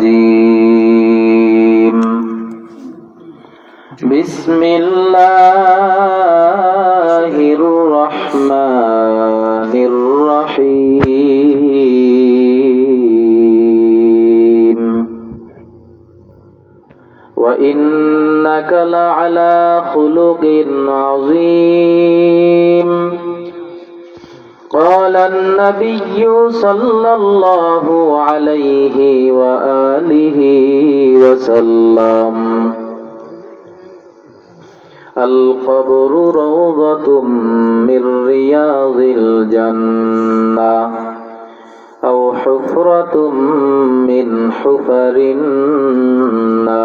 الرجيم بسم الله الرحمن الرحيم وإنك لعلى خلق عظيم قال النبي صلى الله عليه وآله وسلم القبر روضة من رياض الجنة أو حفرة من حفر النار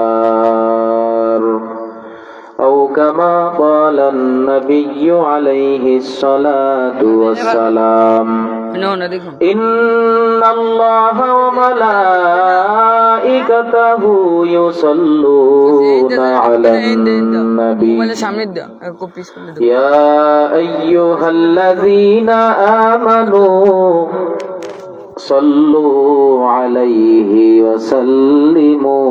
أو كما قال النبي عليه الصلاة والسلام إن الله وملائكته يصلون على النبي يا أيها الذين آمنوا صلوا عليه وسلموا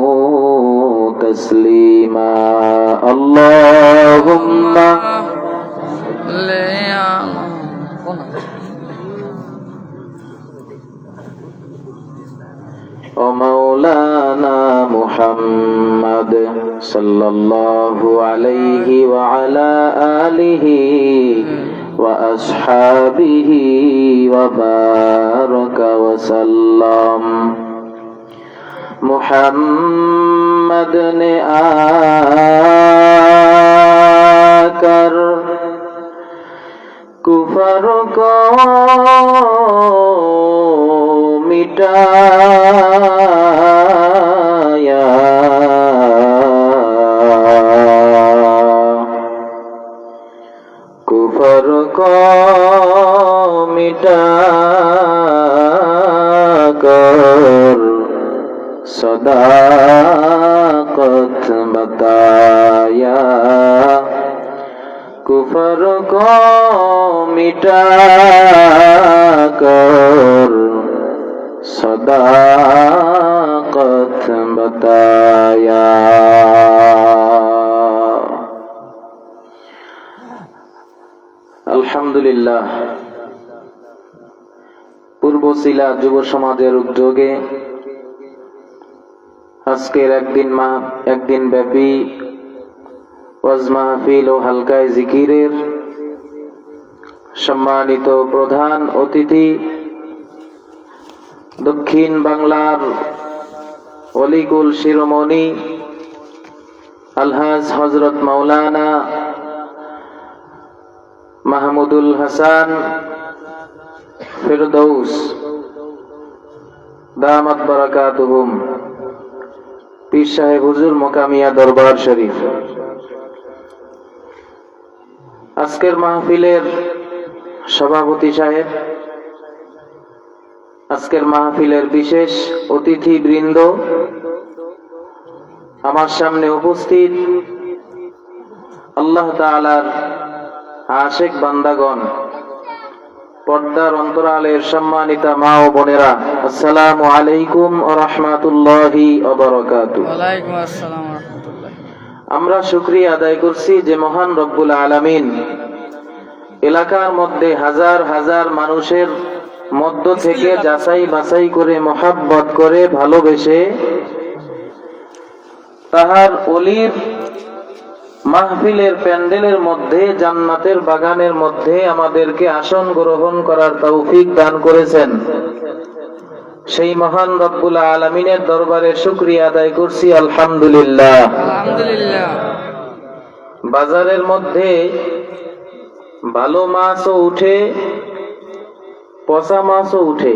تسليما اللهم ومولانا محمد صلى الله عليه وعلى آله وأصحابه وبارك وسلم محمد ने आकर कुफर को मिटाया कुफर को मिटाकर सदाकत बताया कुफर को मिटाकर सदाकत बताया আলহামদুলিল্লাহ পূর্বশিলা যুব সমাজের উদ্যোগে আজকের একদিন ব্যাপী ওয়াজ মাহফিল ও হালকায় জিকিরের সম্মানিত প্রধান অতিথি দক্ষিণ বাংলার অলিকুল শিরোমণি আলহাজ হযরত মাওলানা মাহমুদুল হাসান ফিরদৌস দামাত বারাকাতুহুম পীর সাহেব হুজুর মোকামিয়া দরবার শরীফ আজকের মাহফিলের সভাপতি সাহেব আজকের মাহফিলের বিশেষ অতিথি বৃন্দ আমার সামনে উপস্থিত আল্লাহ তাআলার আশিক বান্দাগণ পর্দার অন্তরালের সম্মানিতা মা ও বোনেরা আসসালামু আলাইকুম ওয়া রাহমাতুল্লাহি ওয়া বারাকাতুহু ওয়ালাইকুম আসসালাম ওয়া রাহমাতুল্লাহ আমরা শুকরিয়া আদায় করছি যে মহান রব্বুল আলামিন এলাকার মধ্যে হাজার হাজার মানুষের মধ্য থেকে যাচাই বাছাই করে মহব্বত করে ভালোবেসে তাহার ওলির মাহফিলের প্যান্ডেলের মধ্যে জান্নাতের বাগানের মধ্যে আমাদেরকে আসন গ্রহণ করার তৌফিক দান করেছেন সেই মহান রব্বুল আলামিনের দরবারে শুকরিয়া আদায় করছি আলহামদুলিল্লাহ আলহামদুলিল্লাহ বাজারের মধ্যে ভালো মাছও উঠে পচা মাছও উঠে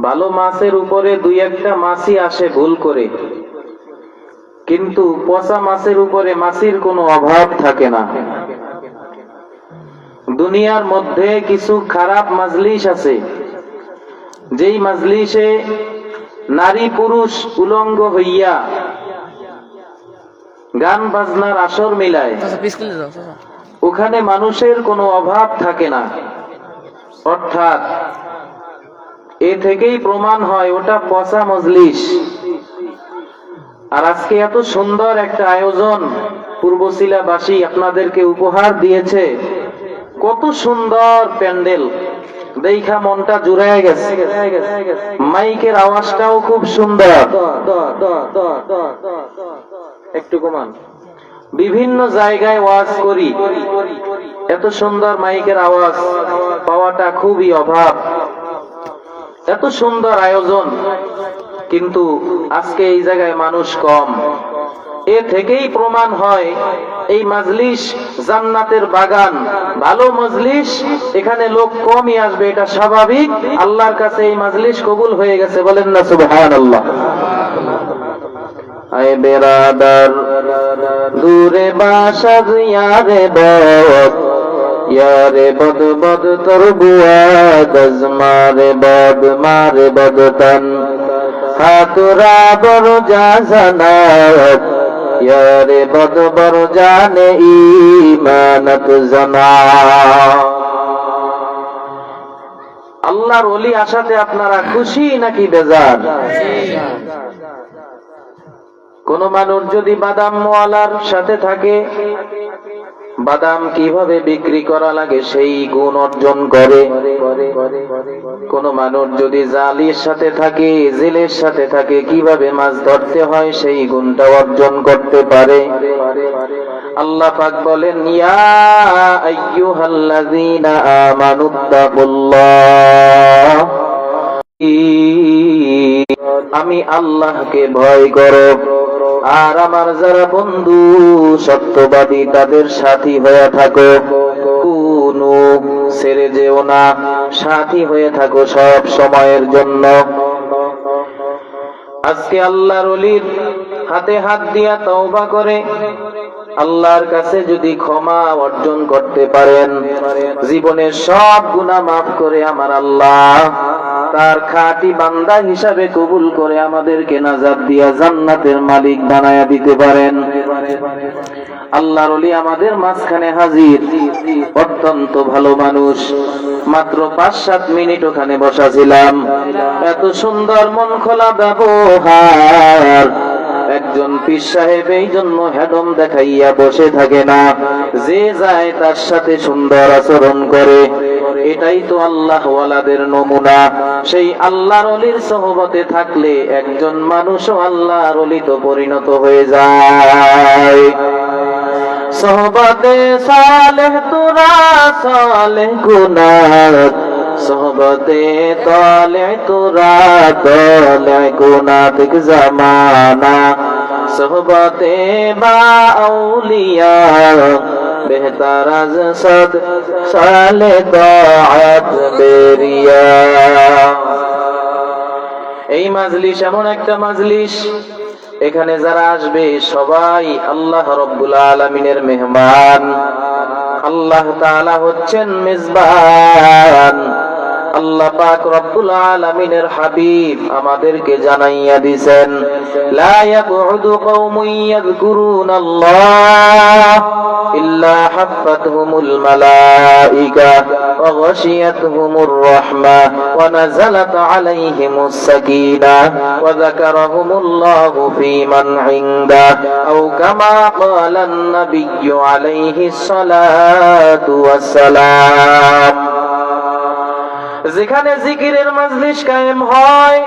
ভালো মাছের উপরে দুই একটা মাছই আসে ভুল করে কিন্তু পচা মাছের উপরে মাছির কোনো অভাব থাকে না দুনিয়ার মধ্যে কিছু খারাপ মাজলিস আছে যেই মাজলিসে নারী পুরুষ উলঙ্গ হইয়া গান বাজনার আসর মিলায়, ওখানে মানুষের কোনো অভাব থাকে না। অর্থাৎ এ থেকেই প্রমাণ হয় ওটা পচা মজলিস। আর আজকে এত সুন্দর একটা আয়োজন পূর্বশিলাবাসী আপনাদেরকে উপহার দিয়েছে, কত সুন্দর প্যান্ডেল, দেখা মনটা জুড়ায় গেছে। মাইকের আওয়াজটাও খুব সুন্দর, একটু কমান। বিভিন্ন জায়গায় ওয়াজ করি, এত সুন্দর মাইকের আওয়াজ পাওয়াটা খুবই অভাব। এত সুন্দর আয়োজন, কিন্তু আজকে এই জায়গায় মানুষ কম। এ থেকেই প্রমাণ হয় এই মাজলিস জান্নাতের বাগান, ভালো মজলিস, এখানে লোক কমই আসবে, এটা স্বাভাবিক। আল্লাহর কাছে এই মাজলিস কবুল হয়ে গেছে, বলেন না সুবহানাল্লাহ। আয় বেরাদার দূরে বাসার ইয়ারে বদ, ইয়ারে বদ বদ তোর বুয়াদ, মারে বদ মারে বদ তন, হাতুরা বড় জানাত, ইয়ারে বদ বড় জানে ঈমানত জানা। আল্লাহর ওলি আসাতে আপনারা খুশি নাকি বেজার? কোন মানুষ যদি বাদাম ওয়ালার সাথে থাকে, বাদাম কিভাবে বিক্রি করা লাগে সেই গুণ অর্জন করে। কোন মানুষ যদি জালির সাথে থাকে, জেলের সাথে থাকে, কিভাবে মাছ ধরতে হয় সেই গুণটা অর্জন করতে পারে। আল্লাহ পাক বলেন, ইয়া আইয়ুহাল্লাযীনা আমানুত্তাকুল্লাহ, আমি আল্লাহকে ভয় করো, আর আমার যারা বন্ধু সত্যবাদী তাদের সাথী হয়ে থাকো। কুনু, ছেড়ে যেও না, সাথী হয়ে থাকো সব সময়ের জন্য। আজকে আল্লাহর ওলির হাতে হাত দিয়া তওবা করে আল্লাহর কাছে যদি ক্ষমা অর্জন করতে পারেন, জীবনের সব গুনাহ মাফ করে আমার আল্লাহ তার খাঁটি বান্দা হিসাবে কবুল করে আমাদেরকে নাজাত দিয়া জান্নাতের মালিক বানায়া দিতে পারেন। আল্লাহর ওলি আমাদের মাঝখানে হাজির, অত্যন্ত ভালো মানুষ। মাত্র 5-7 মিনিট ওখানে বসা ছিলাম, এত সুন্দর মন খোলা ব্যবহার। একজন পীর সাহেব এই জন্য হেডম দেখাইয়া বসে থাকে না, যে যায় তার সাথে সুন্দর আচরণ করে। এটাই তো আল্লাহ ওয়ালাদের নমুনা। সেই আল্লাহর ওলির সোহবতে থাকলে একজন মানুষও আল্লাহর ওলিতে পরিণত হয়ে যায়। সোহবতে সালেহ তোরা সালেহ গুনাত, সোহবতে তালে তোরা তালে গুনাতিক জামানা, সোহবতে বা আউলিয়া বেহতার আজ সদ সালে তাআত বেরিয়া। এই মাজলিস এমন একটা মাজলিস, এখানে যারা আসবে সবাই আল্লাহ রাব্বুল আলামিনের মেহমান। আল্লাহ তাআলা হচ্ছেন মেজবান। আল্লাহ পাক রব্বুল আলামিনের হাবিব আমাদেরকে জানাইয়া দিবেন, লা ইয়াকুদু কওমুন ইয়াযকুরুনাল্লাহ ইল্লা হাফাতহুমুল মালাইকা ওয়া গাশিয়াতহুমুর রাহমাহ ওয়া নাযালাত আলাইহিমুস সাকিনাহ ওয়া যাকারাহুমুল্লাহু ফীমান ইনদা আও কামা ক্বালান নাবিয়্যু আলাইহিস সালাতু ওয়াস সালাম। যেখানে জিকিরের মাজলিস কায়েম হয়,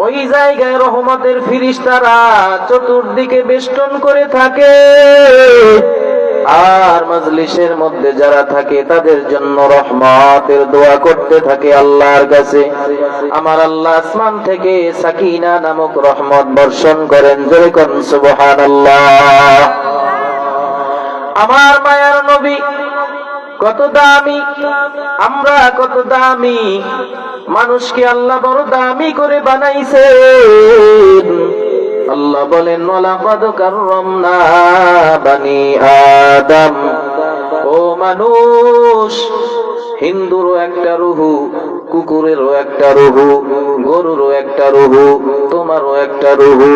ওই জায়গায় রহমতের ফিরিস্তারা চতুর্দিকে বেষ্টন করে থাকে। আর মাজলিসের মধ্যে যারা থাকে তাদের জন্য রহমতের দোয়া করতে থাকে আল্লাহর কাছে। আমার আল্লাহ আসমান থেকে সাকিনা নামক রহমত বর্ষণ করেন, জোরে কোন সুবহানাল্লাহ। আমার মায়ার নবী কত দামি, আমরা কত দামি, মানুষকে আল্লাহ বড় দামি করে বানাইছেন। আল্লাহ বলেন, ওয়ালাকাদ কাররামনা বানি আদম। ও মানুষ, হিন্দুরও একটা রুহু, কুকুরেরও একটা রুহু, গরুরও একটা রুহু, তোমারও একটা রুহু।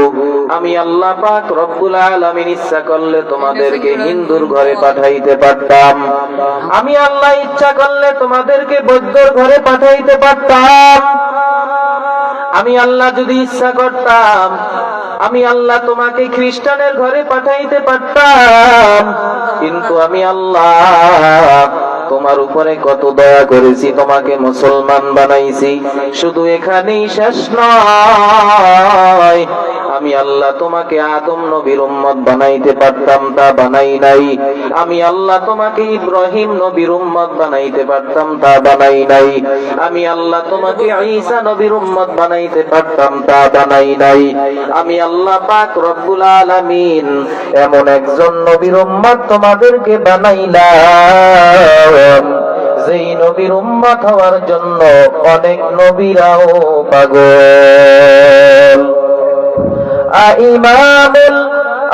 আমি আল্লাহ পাক রব্বুল আলামিন ইচ্ছা করলে তোমাদেরকে হিন্দুর ঘরে পাঠাইতে পারতাম, আমি আল্লাহ ইচ্ছা করলে তোমাদেরকে বৌদ্ধর ঘরে পাঠাইতে পারতাম, আমি আল্লাহ যদি ইচ্ছা করতাম আমি আল্লাহ তোমাকে খ্রিস্টানের ঘরে পাঠাইতে পারতাম। কিন্তু আমি আল্লাহ তোমার উপরে কত দয়া করেছি, তোমাকে মুসলমান বানাইছি। শুধু এখানেই শেষ নয়, আমি আল্লাহ তোমাকে আদম নবীর উম্মত বানাইতে পারতাম, তা বানাই নাই। আমি আল্লাহ তোমাকে ইব্রাহিম নবীর উম্মত বানাইতে পারতাম, তা বানাই নাই। আমি আল্লাহ তোমাকে ঈসা নবীর উম্মত বানাইতে পারতাম, তা বানাই নাই। আমি আল্লাহ পাক রব্বুল আলামিন এমন একজন নবীর উম্মত তোমাদেরকে বানাইলাম, যেই নবীর উম্মত হওয়ার জন্য অনেক নবীরাও পাগল। ইমামুল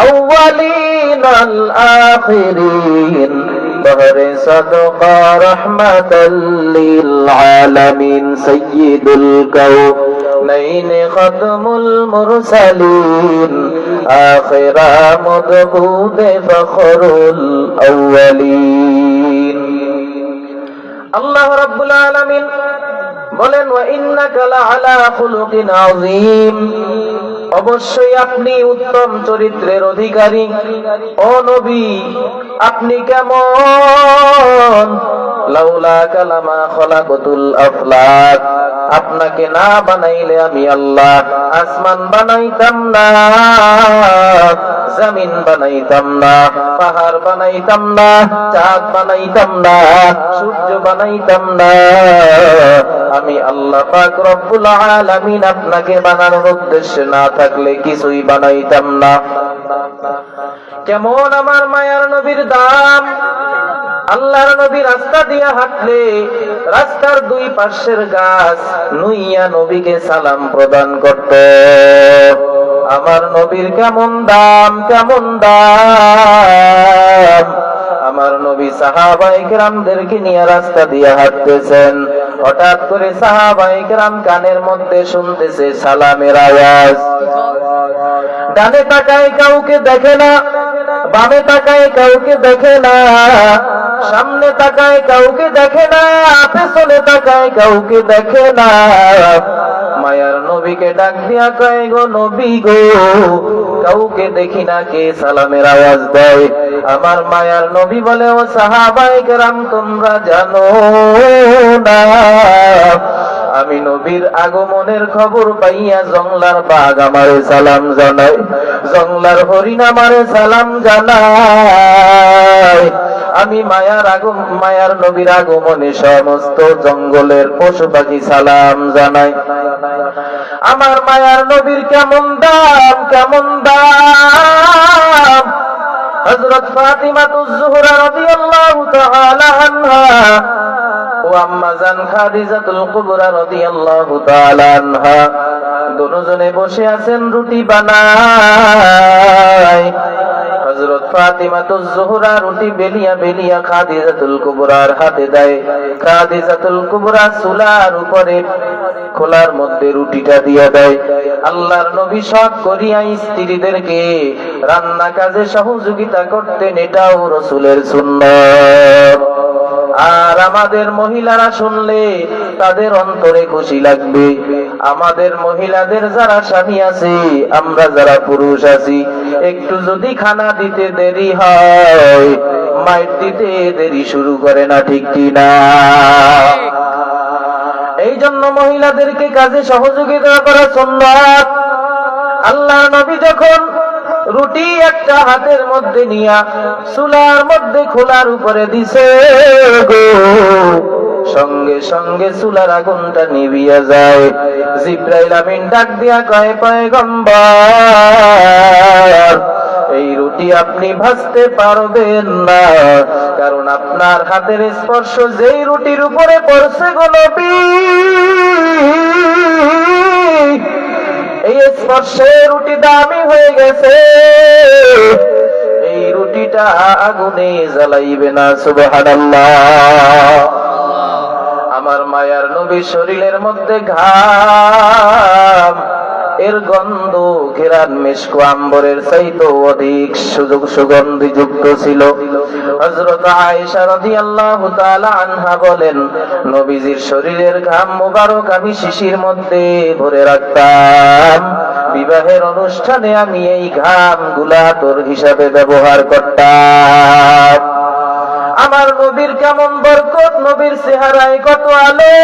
আউয়ালিন আল আখিরিন বহরে সাদকা রাহমাতাল লিল আলামিন সাইয়্যিদুল কাউনাইন খাতমুল মুরসালিন আখিরা মুদবুদ ফখরুল আউয়ালিন। আল্লাহ রাব্বুল আলামিন বলেন, ওয়া ইন্নাকা লাআলা খুলুকিন আযীম, অবশ্যই আপনি উত্তম চরিত্রের অধিকারী। ও নবী, আপনি কেমন? লাউলা কালামা খলাকাতুল আফলাক, আপনাকে না বানাইলে আমি আল্লাহ আসমান বানাইতাম না, জমিন বানাইতাম না, পাহাড় বানাইতাম না, চাঁদ বানাইতাম না, সূর্য বানাইতাম না। আমি আল্লাহ পাক রব্বুল আলামিন আপনাকে বানানোর উদ্দেশ্য না থাকলে কিছুই বানাইতাম না। কেমন আমার মায়ার নবীর দাম! আল্লাহর নবী রাস্তা দিয়া হাঁটলে রাস্তার দুই পাশের গাছ নুইয়া নবীকে সালাম প্রদান করত। আমার নবীর কেমন দাম, কেমন দাম! আমার নবী সাহাবায়ে কেরামদেরকে নিয়ে রাস্তা দিয়ে হাঁটতেছেন, হঠাৎ করে সাহাবায়ে কেরাম কানের মধ্যে শুনতেছে সালামের আওয়াজ। ডানে তাকায় কাউকে দেখে না, বামে তাকায় কাউকে দেখে না, সামনে তাকায় কাউকে দেখে না, পেছনে তাকায় কাউকে দেখে না। মায়ার নবীকে ডাক দিয়া কয়, গো নবী গো, কাউকে দেখি না, কে সালামের আওয়াজ দেয়? আমার মায়ার নবী বলে, ও সাহাবায়ে কেরাম, তোমরা জানো না আমি নবীর আগমনের খবর পাইয়া জংলার বাঘ আমারে সালাম জানায়, জংলার হরিণ আমারে সালাম জানায়। আমি মায়ার নবীর আগমনে সমস্ত জঙ্গলের পশু পাখি সালাম জানায়। আমার মায়ার নবীর কেমন দাম, কেমন দাম! হযরত ফাতিমাতুজ জোহরা রাদিয়াল্লাহু তাআলা আনহা ও আম্মা জান খাদিজাতুল কুবরা রাদিয়াল্লাহু তাআলা আনহা দুজনে বসে আছেন, রুটি বানায়। হযরত ফাতিমাতুজ জোহরা রুটি বেলিয়া বেলিয়া খাদিজাতুল কুবরার হাতে দেয়। খাদিজাতুল কুবরা চুলার উপরে খোলার মধ্যে রুটিটা দিয়ে দেয়। আল্লাহর নবী শখ করিয়া স্ত্রীদেরকে রান্না কাজে সহযোগিতা করতেন, এটাও রাসূলের সুন্নাত। আর আমাদের মহিলারা শুনলে তাদের অন্তরে খুশি লাগবে। আমাদের মহিলাদের যারা স্বামী আছে, আমরা যারা পুরুষ আছি, একটু যদি খানা দিতে দেরি হয়, মাইর দিতে দেরি শুরু করে না, ঠিক কিনা? এই জন্য মহিলাদেরকে কাজে সহযোগিতা করা সুন্নাত। আল্লাহর নবী যখন রুটি একটা হাতের মধ্যে নিয়া চুলার মধ্যে খোলার উপরে দিছে গো, সঙ্গে সঙ্গে চুলার আগুনটা নিভিয়া যায়। জিবরাইল আমিন ডাক দিয়া কয়, পয়গম্বর, এই রুটি আপনি ভাজতে পারবেন না, কারণ আপনার হাতের স্পর্শ যেই রুটির উপরে পড়ছে গো নবী, এই স্পর্শে রুটি দামি হয়ে গেছে, এই রুটিটা আগুনে জ্বালাইবে না। সুবহানাল্লাহ। আমার মায়ার নবীর শরীরের মধ্যে ঘাম এর গন্ধ ঘেরান মিশকু আম্বরের চাইতে অধিক সুগন্ধিযুক্ত ছিল। হযরত আয়েশা রাদিয়াল্লাহু তাআলা আনহা বলেন, নবীজির শরীরের ঘাম মোবারক আমি শিশির মধ্যে ভরে রাখতাম। বিবাহের অনুষ্ঠানে আমি এই ঘাম গুলা আতর হিসাবে ব্যবহার করতাম। আমার নবীর কেমন বরকত, নবীর চেহারায় কত আলো।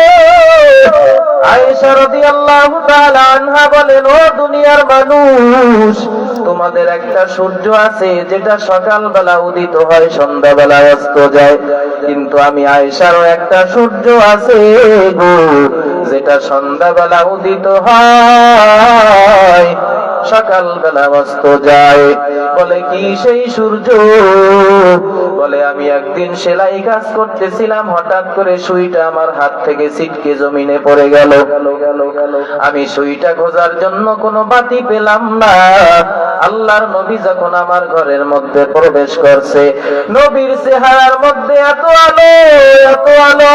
আয়েশা রাদিয়াল্লাহু তাআলা আনহা বলেন, ও দুনিয়ার মানুষ, তোমাদের একটা সূর্য আছে যেটা সকালবেলা উদিত হয়, সন্ধ্যাবেলা অস্ত যায়, কিন্তু আমি আয়েশারও একটা সূর্য আছে গো, যেটা সন্ধ্যাবেলা উদিত হয়, সকালবেলা অস্ত যায়। বলে কি সেই সূর্য? বলে আমি একদিন সেলাই কাজ করতেছিলাম, হঠাৎ করে সুইটা আমার হাত থেকে ছিটকে জমিনে পড়ে গেল। আমি সুইটা খোঁজার জন্য কোনো বাতি পেলাম না। আল্লাহর নবী যখন আমার ঘরের মধ্যে প্রবেশ করছে, নবীর চেহারার মধ্যে এত আলো, এত আলো,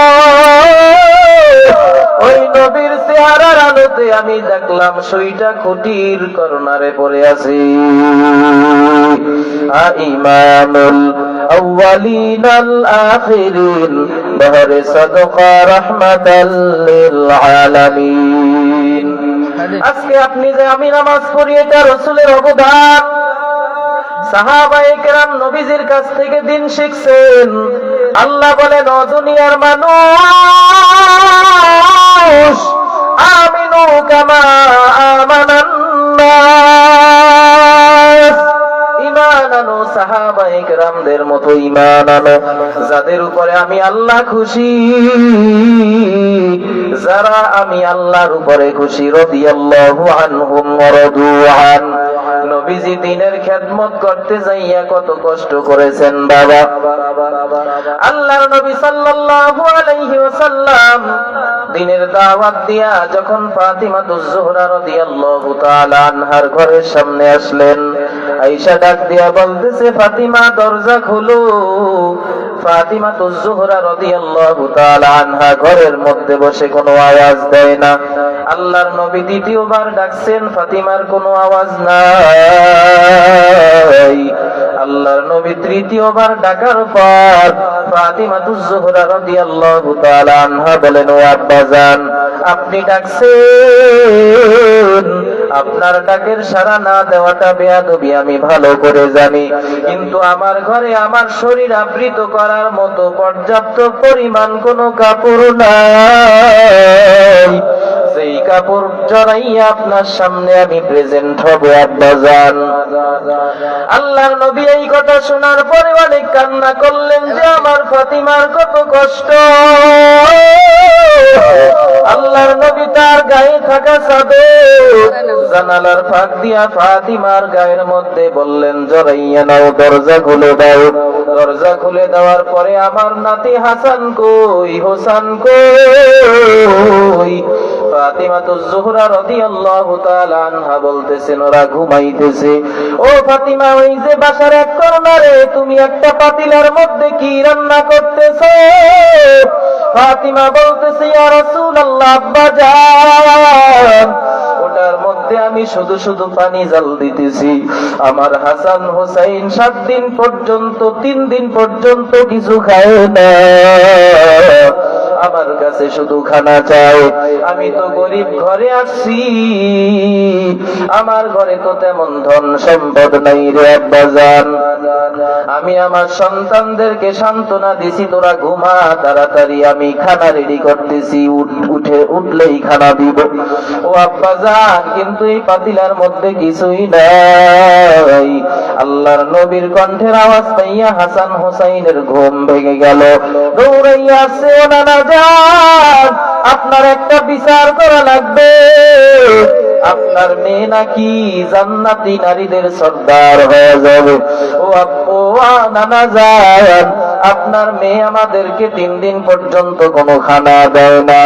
ওই নবীর চেহারার আলোতে আমি দেখলাম সুইটা খুঁটির কর্নারে পড়ে আছে। ইমামুল আউয়ালিন আল আখিরিন বহরে সাদকা রাহমাতাল লিল আলামিন। আজকে আপনি যে আমি নামাজ পড়ি, এটা রাসূলের অবদান। সাহাবায়ে কেরাম নবীজির কাছ থেকে দিন শিখছেন। আল্লাহ বলেন, ও দুনিয়ার মানুষ, আমিনু কামা আমানান নাস, ঈমান আনো, সাহাবায়ে কেরামদের মতো ঈমান আনো, যাদের উপরে আমি আল্লাহ খুশি, যারা আমি আল্লাহর উপরে খুশি। রাদিয়াল্লাহু আনহুম ওয়া রাদু আন। নবীজি দিনের খেদমত করতে যাইয়া কত কষ্ট করেছেন বাবা। আল্লাহর নবী সাল্লাল্লাহু আলাইহি ওয়াসাল্লাম দিনের দাওয়াত দিয়া যখন ফাতিমাতুজ জোহরা রাদিয়াল্লাহু তাআলা আনহার ঘরের সামনে আসলেন, আয়েশা ডাক দিয়া বলতেছে, ফাতিমা দরজা খোলো। ফাতিমাতুজ জোহরা রাদিয়াল্লাহু তাআলা আনহা ঘরের মধ্যে বসে কোনো আওয়াজ দেয় না। আল্লাহর নবী দ্বিতীয়বার ডাকছেন, ফাতিমার কোনো আওয়াজ নাই। আল্লাহর নবী তৃতীয়বার ডাকার পর ফাতিমাতুজ জোহরা রাদিয়াল্লাহু তাআলা আনহা বলেন, ও আব্বাজান, আপনি ডাকছেন, আপনার ডাকের সাড়া না দেওয়াটা বেয়াদবি আমি ভালো করে জানি, কিন্তু আমার ঘরে আমার শরীর আবৃত করার মতো পর্যাপ্ত পরিমাণ কোনো কাপড় নাই, সেই কাপড় জড়াইয়া আপনার সামনে আমি প্রেজেন্ট হব আব্বাজান। আল্লাহর নবী এই কথা শোনার পরে অনেক কান্না করলেন যে আমার ফাতিমার কত কষ্ট। আল্লাহর নবী তার গায়ে থাকা চাদর জানালার ফাঁক দিয়া ফাতিমার গায়ের মধ্যে বললেন, জড়াইয়া নাও, দরজা খুলে দাও। দরজা খুলে দেওয়ার পরে আমার নাতি হাসান কই, হোসেন কই? ফাতিমাতুজ জোহরা রাদিয়াল্লাহু তাআলা আনহা বলতেছেন, ওরা ঘুমাইতেছে। ও ফাতিমা, ওই যে বাসার এক কর্নারে তুমি একটা পাতিলার মধ্যে কি রান্না করতেছো? ফাতিমা বলতেছে, ইয়া রাসূলুল্লাহ, আব্বাজান, ওটার মধ্যে আমি শুধু শুধু পানি জাল দিতেছি। আমার হাসান হোসাইন 7 দিন পর্যন্ত, 3 দিন পর্যন্ত কিছু খায় না, আমার কাছে শুধু খানা চাই। আমি তো গরিব ঘরে আসছি, আমার ঘরে তো তেমন ধন সম্পদ নাই রে আব্বাজান। আমি আমার সন্তানদেরকে সান্ত্বনা দিছি, তোরা ঘুমা তাড়াতাড়ি, আমি খানা রেডি করতেছি, উঠলেই খানা দিব। ও আব্বাজান, কিন্তু এই পাতিলার মধ্যে কিছুই নাই। আল্লাহর নবীর কণ্ঠের আওয়াজ পাইয়া হাসান হোসাইনের ঘুম ভেঙে গেল। দৌড়াইয়া আসছে, ও নানা যান, আপনার একটা বিচার করা লাগবে। আপনার মেয়ে নাকি জান্নাতি নারীদের সর্দার হয়ে যাবে। ও নানা যান, আপনার মেয়ে আমাদেরকে 3 দিন পর্যন্ত কোনো খানা দেয় না,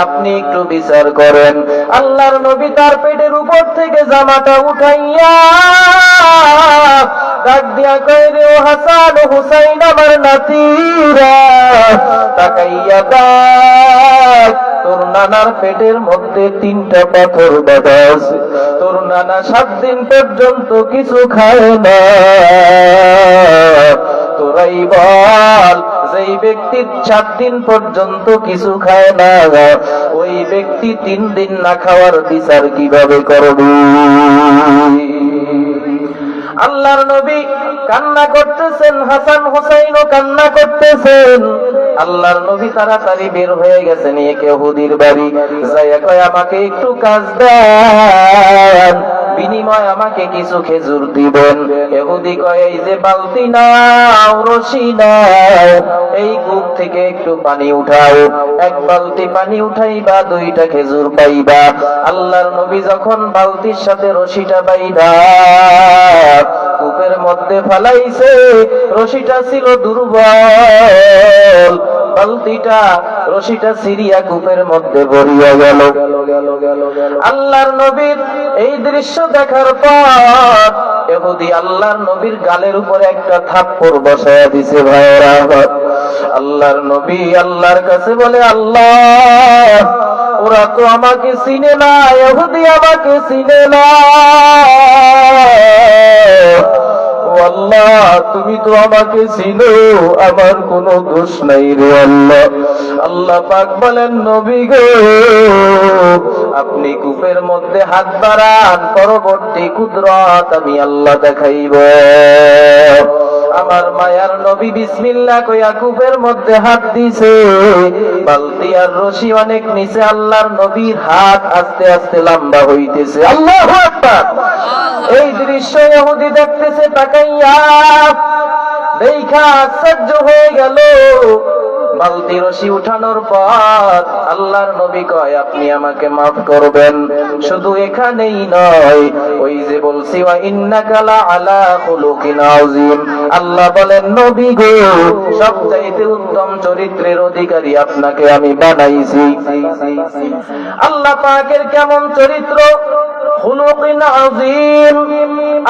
আপনি একটু বিচার করেন। আল্লাহর নবী তার পেটের উপর থেকে জামাটা উঠাইয়া ডাক দিয়া কয়, রে ও হাসান ও হুসাইন আমার নাতিরা, তাকাইয়া দেখ, তোর নানার পেটের মধ্যে 3টা পাথর বাঁধা আছে, তোর নানা 7 দিন পর্যন্ত কিছু খায় না। তোরাই বল, যেই ব্যক্তি 7 দিন পর্যন্ত কিছু খায় না, ওই ব্যক্তি 3 দিন না খাওয়ার বিচার কিভাবে করবে? আল্লাহর নবী কান্না করতেছেন, হাসান হুসাইনও কান্না করতেছেন। আল্লাহর নবী তাড়াতাড়ি বের হয়ে গেছেন এক ইহুদির বাড়ি, যাইয়া কয়, আমাকে একটু কাজ দেন, বিনিময় আমাকে কিছু খেজুর দিবেন। ইহুদি কয়, এই যে বালতি নাও, রশি নাও, এই কূপ থেকে একটু পানি উঠাও, 1 বালতি পানি উঠাইবা, 2টা খেজুর পাইবা। আল্লাহর নবী যখন বালতির সাথে রশিটা বাইধা কূপের মধ্যে ফালাইছে, রশিটা ছিল দুর্বল, বালতিটা রশিটা সিরিয়া কূপের মধ্যে ভরিয়া গেল। আল্লাহর নবীর এই দৃশ্য দেখার পর ইহুদি আল্লাহর নবীর গালের উপরে একটা থাপ্পড় বসায়া দিছে। ভাইরা, আল্লাহর নবী আল্লাহর কাছে বলে, আল্লাহ, ওরা তো আমাকে চিনে না, ইহুদি আমাকে চিনে না, ও আল্লাহ, তুমি তো আমাকে চিনো, আমার কোনো দোষ নাই রে আল্লাহ। আল্লাহ পাক বলেন, নবী গো, আপনি কূপের মধ্যে হাত বাড়ান, পরবর্তী কুদরত আমি আল্লাহ দেখাইব। আমার মায়ার নবী বিসমিল্লাহ কইয়া কূপের মধ্যে হাত দিছে, বালতি আর রশি অনেক নিচে, আল্লাহর নবীর হাত আস্তে আস্তে লম্বা হইতেছে। আল্লাহু আকবার। এই দৃশ্য ইহুদি দেখতেছে, তাকাইয়া দেখা আশ্চর্য হয়ে গেল। বালতি রশি উঠানোর পর আল্লাহর নবী কয়, আপনি আমাকে মাফ করবেন, শুধু এখানেই নয়, ওই যে বলছি, ওয়া ইন্নাকা লা আলা খুলুকিন আযীম, আল্লাহ বলেন, নবী গো, সবচাইতে উত্তম চরিত্রের অধিকারী আপনাকে আমি বানাইছি। আল্লাহ পাকের কেমন চরিত্র? খুলুকিন আযীম।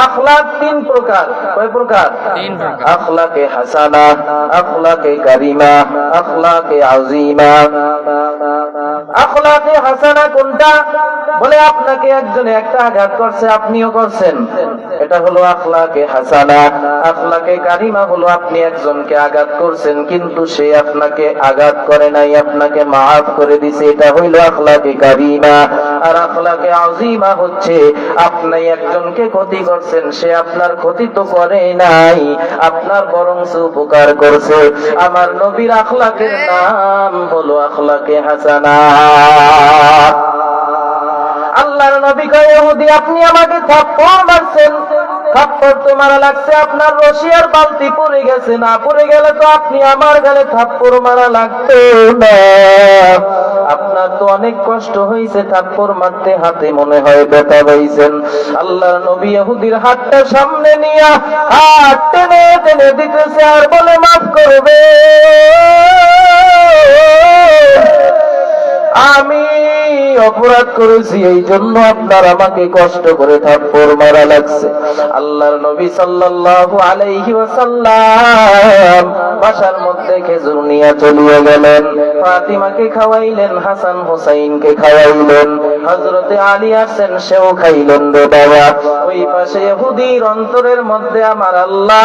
আখলাক 3 প্রকার। কয় প্রকার? 3 প্রকার। আখলাকে হাসানা, আখলাকে কারিমা, আখলাকে আযীমা। আখলাকে হাসানা কোনটা? বলে, আপনাকে একজনে একটা আঘাত করছে, আপনিও করছেন, এটা হলো আখলাকে হাসানা। আখলাকে কারিমা হলো আপনি একজনকে আঘাত করছেন, কিন্তু সে আপনাকে আঘাত করে নাই, আপনাকে মাফ করে দিছে, এটা হইল আখলাকে কারিমা। আর আখলাকে আযীমা হচ্ছে, আপনি একজনকে ক্ষতি করছেন, সে আপনার ক্ষতি তো করে নাই, আপনার বরং উপকার করছে। আমার নবীর আখলাকের নাম হলো আখলাকে হাসানা। আল্লাহর নবী কয়, ইহুদি, আপনি আমাকে থাপ্পড় মারছেন, থাপ্পড় তো মারা লাগছে, আপনার রশি আর বালতি পড়ে গেছে, না পড়ে গেলে তো আপনি আমার গালে থাপ্পড় মারা লাগতো না। আপনার তো অনেক কষ্ট হয়েছে, থাপ্পড় মারতে হাতে মনে হয় ব্যথা পাইছেন। আল্লাহর নবী ইহুদির হাতটা সামনে নিয়ে হাত টেনে টেনে দিতেছে, আর বলে, মাফ করবে, আমি অপরাধ করেছি, এই জন্য আপনার আমাকে কষ্ট করে থাপ্পড় মারা লাগছে। আল্লাহর নবী সাল্লাল্লাহু আলাইহি ওয়াসাল্লাম বাসার মধ্যে খেজুর নিয়ে চলিয়ে গেলেন, ফাতিমাকে খাওয়াইলেন, হাসান হুসাইনকে খাওয়াইলেন, হযরতে আলী আসেন, সেও খাইলেন রে বাবা। ওই পাশে ইহুদির অন্তরের মধ্যে আমার আল্লাহ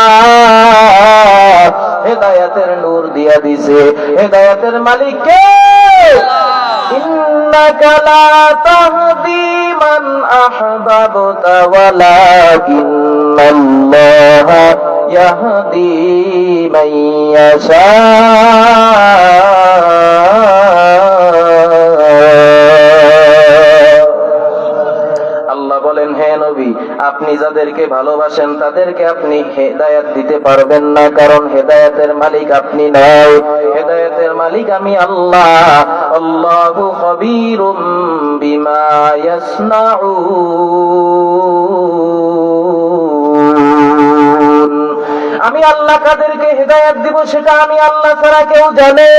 হেদায়েতের নূর দিয়া দিছে। হেদায়েতের মালিক কে? ইন্নাকা লা তাহদি মান আহবাবতা ওয়ালাকিন্নাল্লাহা ইয়াহদি মান ইয়াশা। আল্লাহ বলেন, হে নবী, আপনি যাদেরকে ভালোবাসেন তাদেরকে আপনি হেদায়েত দিতে পারবেন না, কারণ হেদায়েতের মালিক আপনি নয়, হেদায়েতের মালিক আমি আল্লাহ। আল্লাহু খাবীরুম বিমা ইয়াসনাউন। আমি আল্লাহ কাদেরকে হেদায়েত দিব সেটা আমি আল্লাহ ছাড়া কেউ জানে।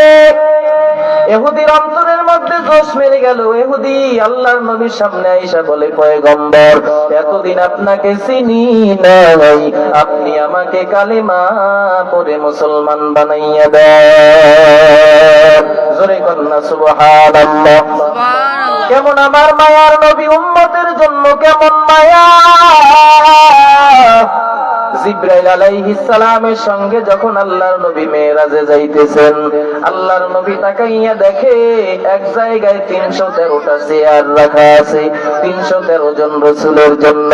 ইহুদির অন্তরের মধ্যে জোশ মেরে গেল। ইহুদি আল্লাহর নবীর সামনে আইসা বলে, পয়গম্বর, এতদিন আপনাকে চিনি নাই, আপনি আমাকে কালেমা পড়ে মুসলমান বানাইয়া দেন। জোরে কন্যা সুবহানাল্লাহ। কেমন আমার মায়ার নবী, উম্মতের জন্য কেমন মায়া। জিবরাইল আলাইহিস সালামের সঙ্গে যখন আল্লাহর নবী মেরাজে যাইতেছেন, আল্লাহর নবী তাকাইয়া দেখে এক জায়গায় 313টা চেয়ার রাখা আছে, 313 জন রাসূলের জন্য।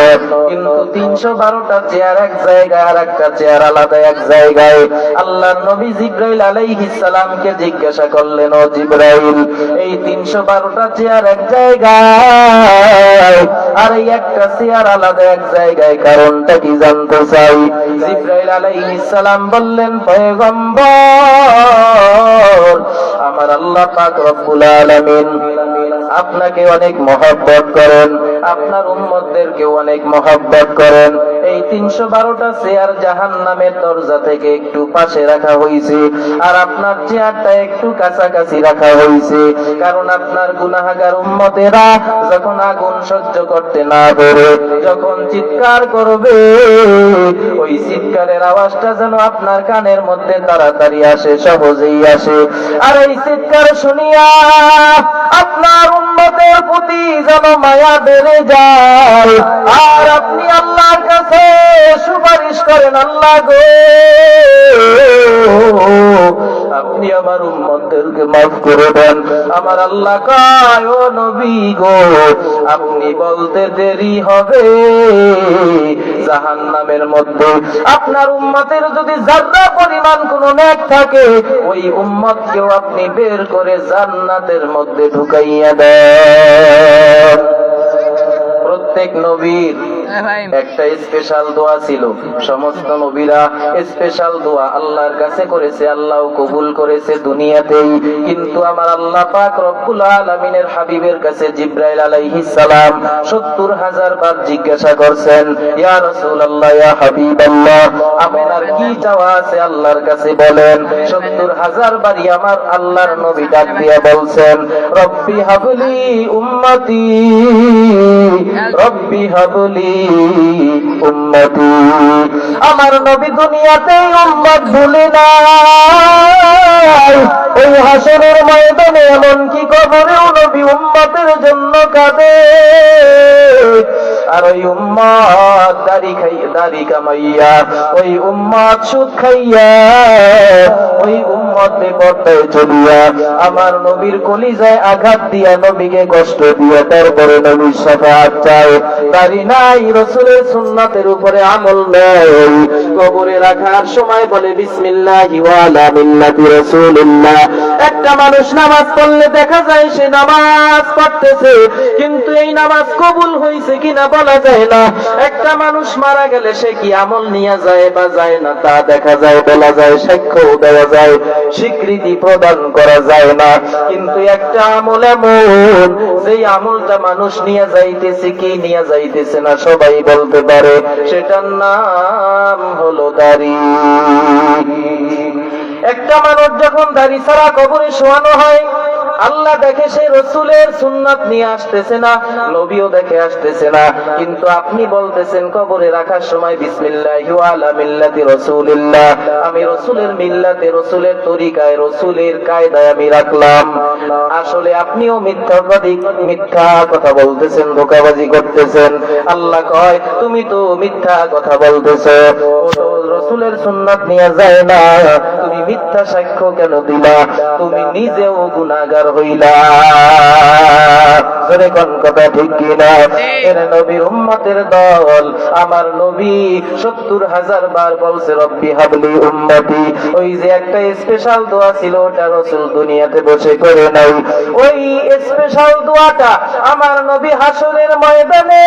কিন্তু 312টা চেয়ার এক জায়গায়, আর একটা চেয়ার আলাদা এক জায়গায়। আল্লাহর নবী জিবরাইল আলাইহিস সালামকে জিজ্ঞাসা করলেন, ও জিবরাইল, এই 312টা চেয়ার এক জায়গায় আর এই একটা চেয়ার আলাদা এক জায়গায়, কারণটা কি জানতে চাই? জিবরাইল আলাইহিস সালাম বললেন, পয়গম্বর, আমার আল্লাহ পাক রব্বুল আলামিন আপনাকে অনেক মহব্বত করেন, আপনার উম্মতদেরকেও অনেক মহব্বত করেন। এই 312টা চেয়ার জাহান্নামের দরজা থেকে একটু পাশে রাখা হয়েছে, আর আপনার চেয়ারটা একটু কাছাকাছি রাখা হয়েছে, কারণ আপনার গুনাহগার উম্মতেরা যখন আগুন সহ্য করতে না পারে, যখন চিৎকার করবে, ওই চিৎকারের আওয়াজটা যেন আপনার কানের মধ্যে তাড়াতাড়ি আসে, সহজেই আসে। আর এই চিৎকার শুনিয়া আপনার উম্মতের প্রতি যেন মায়া বেড়ে যায়, আর আপনি আল্লাহর কাছে সুপারিশ করেন, আল্লাহ গো, আপনি আমার উম্মতদেরকে মাফ করে দেন। আমার আল্লাহ কয়, ও নবী গো, আপনি বলতে দেরি হবে, জাহান্নামের মধ্যে আপনার উম্মতের যদি যারা পরিমাণ কোন নেক থাকে, ওই উম্মতকেও আপনি বের করে জান্নাতের মধ্যে ঢুকাইয়া দেন। প্রত্যেক নবীর একটা স্পেশাল দোয়া ছিল। সমস্ত নবীরা স্পেশাল দোয়া আল্লাহর কাছে করেছে, আল্লাহ কবুল করেছে দুনিয়াতেই। কিন্তু আমার আল্লাহ পাক রব্বুল আলামিনের হাবিবের কাছে জিবরাইল আলাইহিস সালাম 70,000 বার জিজ্ঞাসা করছেন, ইয়া রাসূলুল্লাহ, ইয়া হাবিবাল্লাহ, আপনার কি চাওয়া আছে আল্লাহর কাছে বলেন। 70,000 বারই আমার আল্লাহর নবী ডাক দিয়া বলছেন, রব্বি হাবলি উম্মতি, রব্বি হাবলি উম্মতি। আমার নবী দুনিয়াতে উম্মত ভুলে নাই, ওই হাসরের ময়দানে এমনকি কবরেও নবী উম্মতের জন্য কাঁদে। আর ওই উম্মত দাড়ি কামাইয়া, ওই উম্মত সুদ খাইয়া, ওই উম্মত বেপরদায় চলিয়া আমার নবীর কলিজায় আঘাত দিয়া, নবীকে কষ্ট দিয়া, তারপরে নবীর শাফাআত চায়। দাড়ি নাই, রাসূলের সুন্নাতের উপরে আমল নাই, কবরে রাখার সময় বলে বিসমিল্লাহি ওয়া আলা মিল্লাতি রাসূলিল্লাহ। একটা মানুষ নামাজ পড়লে দেখা যায় সে নামাজ পড়তেছে, কিন্তু এই নামাজ কবুল হয়েছে কিনা বলা যায় না। একটা মানুষ মারা গেলে সে কি আমল নিয়ে যায় বা যায় না তা দেখা যায়, বলা যায়, সাক্ষ্য দেওয়া যায়, স্বীকৃতি প্রদান করা যায় না। কিন্তু একটা আমল এমন, যেই আমলটা মানুষ নিয়ে যাইতেছে কি নিয়ে যাইতেছে না সবাই বলতে পারে, সেটার নাম হলো দাড়ি। একটা মানুষ যখন দাড়ি ছাড়া কবরে শোয়ানো হয়, আল্লাহ দেখে সে রাসূলের সুন্নাত নিয়ে আসতেছে না, নবীও দেখে আসতেছে না, কিন্তু আপনি বলতেছেন কবরে রাখার সময় বিসমিল্লাহি ওয়া আলা মিল্লাতি রাসূলিল্লাহ, আমি রাসূলের মিল্লাতে, রাসূলের তরিকায়, রাসূলের কায়দায় আমি রাখলাম। আসলে আপনিও মিথ্যাবাদী, মিথ্যা কথা বলতেছেন, ধোঁকাবাজি করতেছেন। আল্লাহ কয়, তুমি তো মিথ্যা কথা বলতেছো, ও তো রাসূলের সুন্নাত নিয়ে যায় না, তুমি মিথ্যা সাক্ষ্য কেন দিলা? তুমি নিজেও গুনাহগার হইলা। জোরে কোন কথা ঠিক কিনা? এর নবীর উম্মতের দল, আমার নবী 70,000 বার বলছে রব্বি হাবলি উম্মতি। ওই যে একটা স্পেশাল দোয়া ছিল, ওটা রাসূল দুনিয়াতে বসে করে নাই। ওই স্পেশাল দোয়াটা আমার নবী হাসরের ময়দানে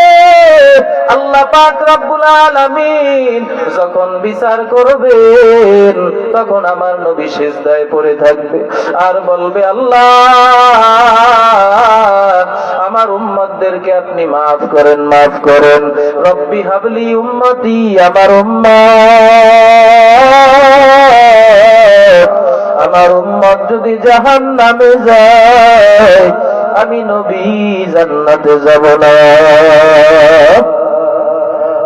আল্লাহ পাক রব্বুল আলামিন যখন বিচার করবেন, তখন আমার নবী সিজদায় পড়ে থাকবে আর বলবে, আল্লাহ আমার উম্মতদেরকে আপনি মাফ করেন, মাফ করেন। রব্বি হাবলি উম্মতি, আমার উম্মত, আমার উম্মত যদি জাহান্নামে যায়, আমি নবী জান্নাতে যাব না।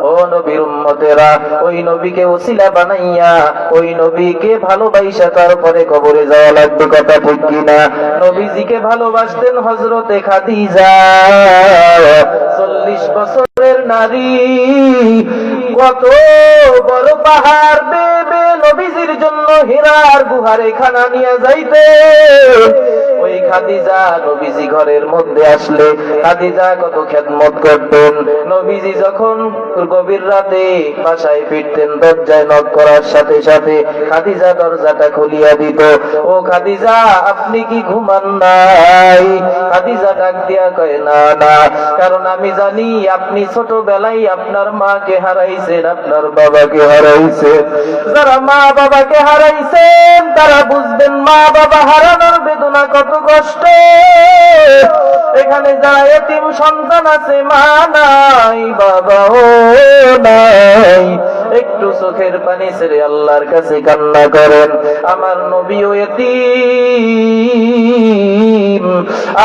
ও নবীর উম্মতেরা, ওই নবীকে ওসিলা বানাইয়া, ওই নবীকে ভালোবাসা তারপরে কবরে যাওয়া লাগবে, কথা ঠিক কিনা? নবীজিকে ভালোবাসতেন হযরতে খাদিজা, 40 বছরের নারী, কত বড় পাহাড় বেয়ে নবীজির জন্য হীরার গুহারে খানা নিয়ে যাইতে। ওই খাদিজা নবীজি ঘরের মধ্যে আসলে খাদিজা কত খেদমত করতেন। নবীজি যখন গভীর রাতে বাসায় ফিরতেন, দরজায় নক করার সাথে সাথে খাদিজা দরজাটা খুলিয়া দিত। ও খাদিজা, আপনি কি ঘুমান নাই? খাদিজা ডাক দিয়া কয়, না না, কারণ আমি জানি আপনি ছোটবেলায় আপনার মাকে হারাইছেন, আপনার বাবাকে হারাইছেন। যারা মা বাবাকে হারাইছেন তারা বুঝবেন মা বাবা হারানোর বেদনা কত কষ্ট। এখানে যারা এতিম সন্তান আছে, মা নাই বাবাও নাই, একটু চোখের পানি ছেড়ে আল্লাহর কাছে কান্না করেন। আমার নবীও এতিম,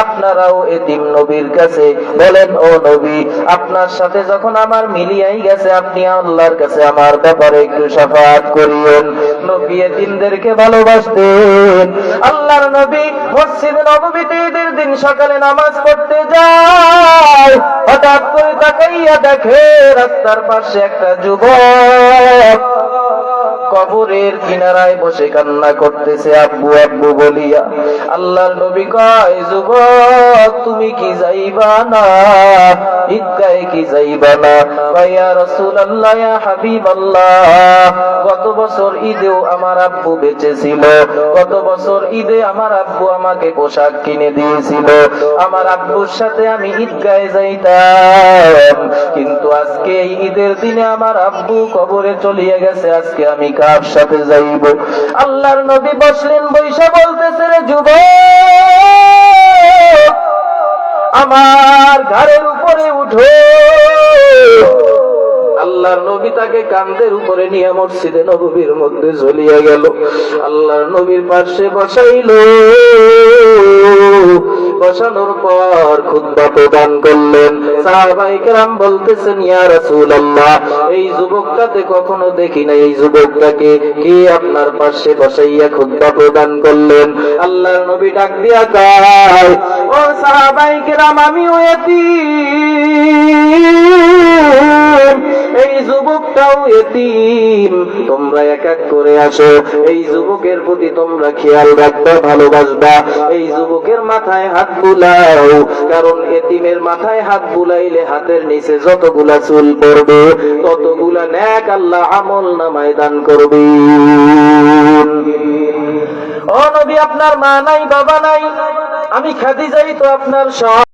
আপনারাও এতিম নবীর কাছে বলেন, ও নবী, আপনার সাথে যখন আমার মিলিয়াই গেছে, আপনি আল্লাহর কাছে আমার ব্যাপারে একটু শাফাআত করিয়েন। নবী এতিমদেরকে ভালোবাসতেন। আল্লাহর নবী মসজিদে নববীতে ঈদের দিন সকালে নামাজ পড়তে যায়, হঠাৎ করে তাকাইয়া দেখে রাস্তার পাশে একটা যুবক কবরের কিনারায় বসে কান্না করতেছে, আব্বু আব্বু বলিয়া। আল্লাহর নবী কয়, যুবক, তুমি কি যাইবা না? ঈদগাহে কি যাইবা না? ইয়া রাসূলুল্লাহ, ইয়া হাবিবাল্লাহ, গত বছর ঈদেও আমার আব্বু বেঁচে ছিল, গত বছর ঈদে আমার আব্বু আমাকে পোশাক কিনে দিয়েছিল, আমার আব্বুর সাথে আমি ঈদগাহে যাইতাম, কিন্তু আজকে এই ঈদের দিনে আমার আব্বু কবরে চলিয়ে গেছে, আজকে আমি কার সাথে যাইব? আল্লাহর নবী বসলেন, বৈশা বলতেছে, রে যুবক, আমার ঘাড়ের উপরে উঠো। আল্লাহর নবী তাকে কাঁধের উপরে নিয়ে মসজিদে নববীর মধ্যে ঝুলিয়ে গেল। আল্লাহর নবীর পাশে বসাইল, বসানোর পর খুতবা প্রদান করলেন। সাহাবায়ে কেরাম বলতেছেন, ইয়া রাসূলুল্লাহ, এই যুবকটাকে কখনো দেখি না, এই যুবকটাকে কি আপনার পাশে বসাইয়া খুতবা প্রদান করলেন? আল্লাহর নবী ডাক দিয়া কয়, ও সাহাবায়ে কেরাম, আমিও এতিম, এই যুবকটাও এতিম, তোমরা এক এক করে আসো, এই যুবকের প্রতি তোমরা খেয়াল রাখবা, ভালোবাসবা। এই যুবকের মাথায় হাত বুলাও, কারণ এতিমের মাথায় হাত বুলাইলে হাতের নিচে যতগুলা চুল পড়বে ততগুলা নেক আল্লাহ আমল নামায় দান করবে। ও নবী, আপনার মা নাই, বাবা নাই, আমি খাদিজাই তো আপনার সব।